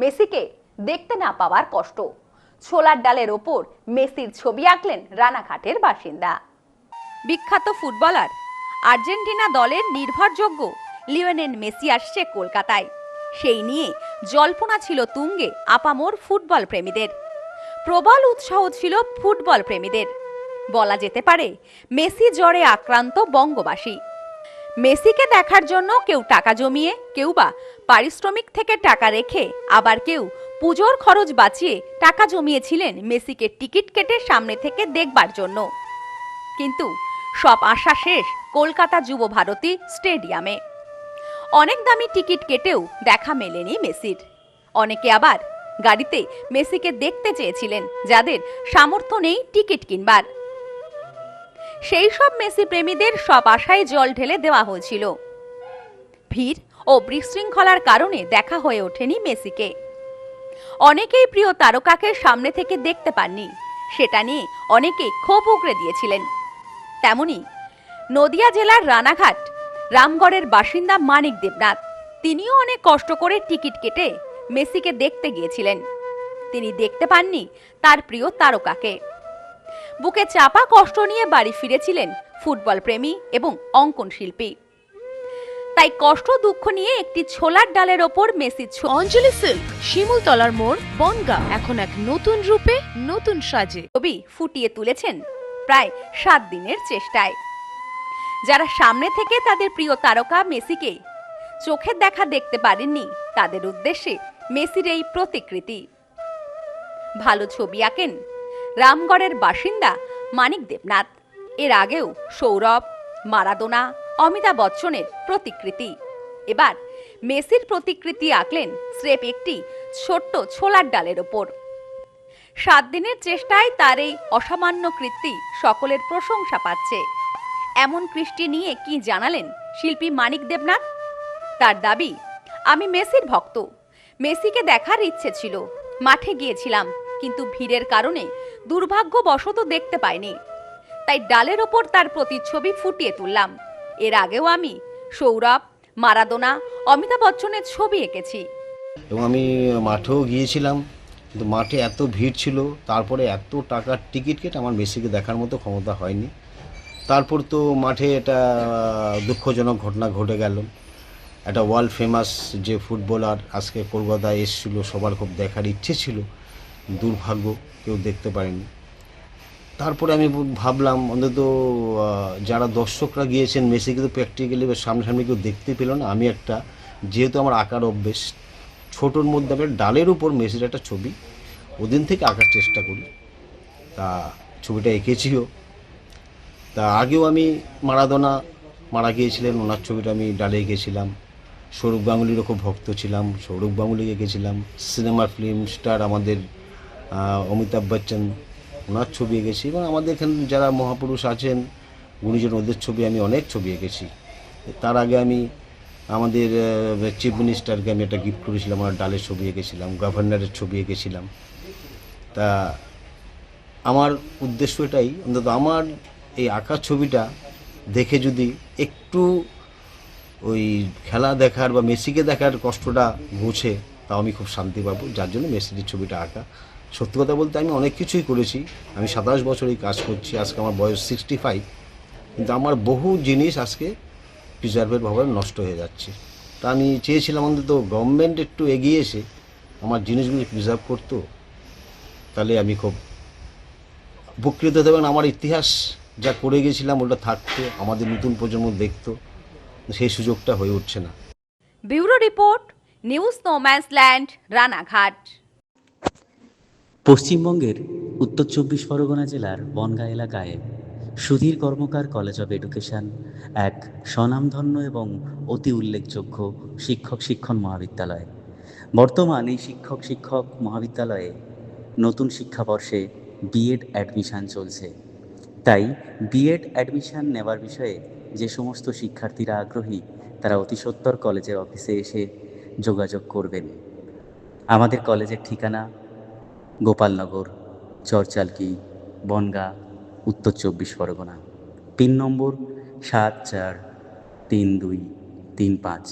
মেসিকে দেখতে না পাওয়ার কষ্ট। ছোলার ডালের ওপর মেসির ছবি আঁকলেন রানাঘাটের বাসিন্দা। বিখ্যাত ফুটবলার আর্জেন্টিনা দলের নির্ভরযোগ্য লিওনেল মেসি আসছে কলকাতায়। সেই নিয়ে জল্পনা ছিল তুঙ্গে আপামর ফুটবল প্রেমীদের। প্রবল উৎসাহ ছিল ফুটবল প্রেমীদের। বলা যেতে পারে মেসি জ্বরে আক্রান্ত বঙ্গবাসী। মেসিকে দেখার জন্য কেউ টাকা জমিয়ে, কেউ বা পারিশ্রমিক থেকে টাকা রেখে, আবার কেউ পুজোর খরচ বাঁচিয়ে টাকা জমিয়েছিলেন মেসিকে টিকিট কেটে সামনে থেকে দেখবার জন্য। কিন্তু সব আশা শেষ কলকাতা যুব ভারতী স্টেডিয়ামে। অনেক দামি টিকিট কেটেও দেখা মেলেনি মেসির। অনেকে আবার গাড়িতে মেসিকে দেখতে চেয়েছিলেন, যাদের সামর্থ্য নেই টিকিট কিনবার। সেই সব মেসি প্রেমীদের সব আশায় জল ঢেলে দেওয়া হয়েছিল। ভিড় ও বিশৃঙ্খলার কারণে দেখা হয়ে ওঠেনি মেসিকে। অনেকেই প্রিয় তারকাকে সামনে থেকে দেখতে পাননি, সেটা নিয়ে অনেকে ক্ষোভ উগরে দিয়েছিলেন। তেমনি নদিয়া জেলার রানাঘাট রামগড়ের বাসিন্দা মানিক দেবনাথ, তিনিও অনেক কষ্ট করে টিকিট কেটে মেসিকে দেখতে গিয়েছিলেন। তিনি দেখতে পাননি তার প্রিয় তারকাকে। বুকে চাপা কষ্ট নিয়ে বাড়ি ফিরেছিলেন ফুটবল প্রেমী এবং অঙ্কন শিল্পী। তাই কষ্ট দুঃখ নিয়ে একটি ছোলার ডালের ওপর মেসির অঞ্জলি সিল্ক, শিমুলতলার মোড়, বনগাঁ, এখন এক নতুন রূপে, নতুন সাজে ছবি ফুটিয়ে তুলেছেন প্রায় 7 দিনের চেষ্টায়। যারা সামনে থেকে তাদের প্রিয় তারকা মেসিকে চোখের দেখা দেখতে পারেননি, তাদের উদ্দেশ্যে মেসির এই প্রতিকৃতি। ভালো ছবি আঁকেন রামগড়ের বাসিন্দা মানিক দেবনাথ। এর আগেও সৌরভ, মারাদোনা, অমিতাভ বচ্চনের প্রতিকৃতি। এবার মেসির প্রতিকৃতি আঁকলেন স্রেফ একটি ছোট্ট ছোলার ডালের ওপর। 7 দিনের চেষ্টায় তার এই অসামান্য কৃতি সকলের প্রশংসা পাচ্ছে। এমন কৃষ্টি নিয়ে কি জানালেন শিল্পী মানিক দেবনাথ? তার দাবি, আমি মেসির ভক্ত, মেসিকে দেখার ইচ্ছে ছিল, মাঠে গিয়েছিলাম, কিন্তু ভিড়ের কারণে দুর্ভাগ্যবশত দেখতে পাইনি। তাই ডালের ওপর তার প্রতিচ্ছবি ফুটিয়ে তুললাম। এর আগেও আমি সৌরভ, মারাদোনা, অমিতাভ বচ্চনের ছবি এঁকেছি। এবং আমি মাঠেও গিয়েছিলাম, কিন্তু মাঠে এত ভিড় ছিল, তারপরে এত টাকার টিকিট কেটে আমার মেসিকে দেখার মতো ক্ষমতা হয়নি। তারপর তো মাঠে এটা দুঃখজনক ঘটনা ঘটে গেল। একটা ওয়ার্ল্ড ফেমাস যে ফুটবলার আজকে কলকাতায় এসেছিল, সবার খুব দেখার ইচ্ছে ছিল, দুর্ভাগ্য কেউ দেখতে পারেনি। তারপরে আমি ভাবলাম অন্তত যারা দর্শকরা গিয়েছেন মেসিকে তো প্র্যাকটিক্যালি সামনাসামনি কেউ দেখতে পেল না। আমি একটা, যেহেতু আমার আঁকার অভ্যেস, ছোটোর মধ্যে আমি ডালের উপর মেসির একটা ছবি ওদিন থেকে আঁকার চেষ্টা করি। তা ছবিটা এঁকেছিও। তা আগেও আমি মারাদোনা মারা গিয়েছিলেন, ওনার ছবিটা আমি ডালে এঁকেছিলাম। সৌরভ গাঙ্গুলিরও খুব ভক্ত ছিলাম, সৌরভ গাঙ্গুলি এঁকেছিলাম। সিনেমার ফিল্ম স্টার আমাদের অমিতাভ বচ্চন, ওনার ছবি এঁকেছি। এবং আমাদের এখানে যারা মহাপুরুষ আছেন গুণীজন, ওদের ছবি আমি অনেক ছবি এঁকেছি। তার আগে আমি আমাদের চিফ মিনিস্টারকে আমি একটা গিফট করেছিলাম, আমার ডালের ছবি এঁকেছিলাম, গভর্নরের ছবি এঁকেছিলাম। তা আমার উদ্দেশ্য এটাই, অন্তত আমার এই আঁকার ছবিটা দেখে যদি একটু ওই খেলা দেখার বা মেসিকে দেখার কষ্টটা মুছে, তাও আমি খুব শান্তি পাবো। যার জন্য মেসির ছবিটা আঁকা। সত্যি কথা বলতে আমি অনেক কিছুই করেছি। আমি 27 বছর এই কাজ করছি, আজকে আমার বয়স 65, কিন্তু আমার বহু জিনিস আজকে প্রিজার্ভের ভাবে নষ্ট হয়ে যাচ্ছে। তা আমি চেয়েছিলাম অন্তত গভর্নমেন্ট একটু এগিয়ে এসে আমার জিনিসগুলি প্রিজার্ভ করতো, তাহলে আমি খুব উপকৃত হতে পারেন। আমার ইতিহাস যা করে গেছিলাম ওটা থাকতো, আমাদের নতুন প্রজন্ম দেখতো, সেই সুযোগটা হয়ে উঠছে না। Bureau report, news no man's land, Ranaghat. পশ্চিমবঙ্গের উত্তর 24 পরগনা জেলার বনগাঁ এলাকায় সুধীর কর্মকার কলেজ অব এডুকেশন এক স্বনামধন্য এবং অতি উল্লেখযোগ্য শিক্ষণ মহাবিদ্যালয়। বর্তমান এই শিক্ষক মহাবিদ্যালয়ে নতুন শিক্ষাবর্ষে বিএড অ্যাডমিশান চলছে। তাই বিএড অ্যাডমিশান নেওয়ার বিষয়ে যে সমস্ত শিক্ষার্থীরা আগ্রহী, তারা অতি সত্বর কলেজের অফিসে এসে যোগাযোগ করবেন। আমাদের কলেজের ঠিকানা গোপালনগর, চরচালকি, বনগাঁ, উত্তর 24 পরগনা। পিন নম্বর 743235।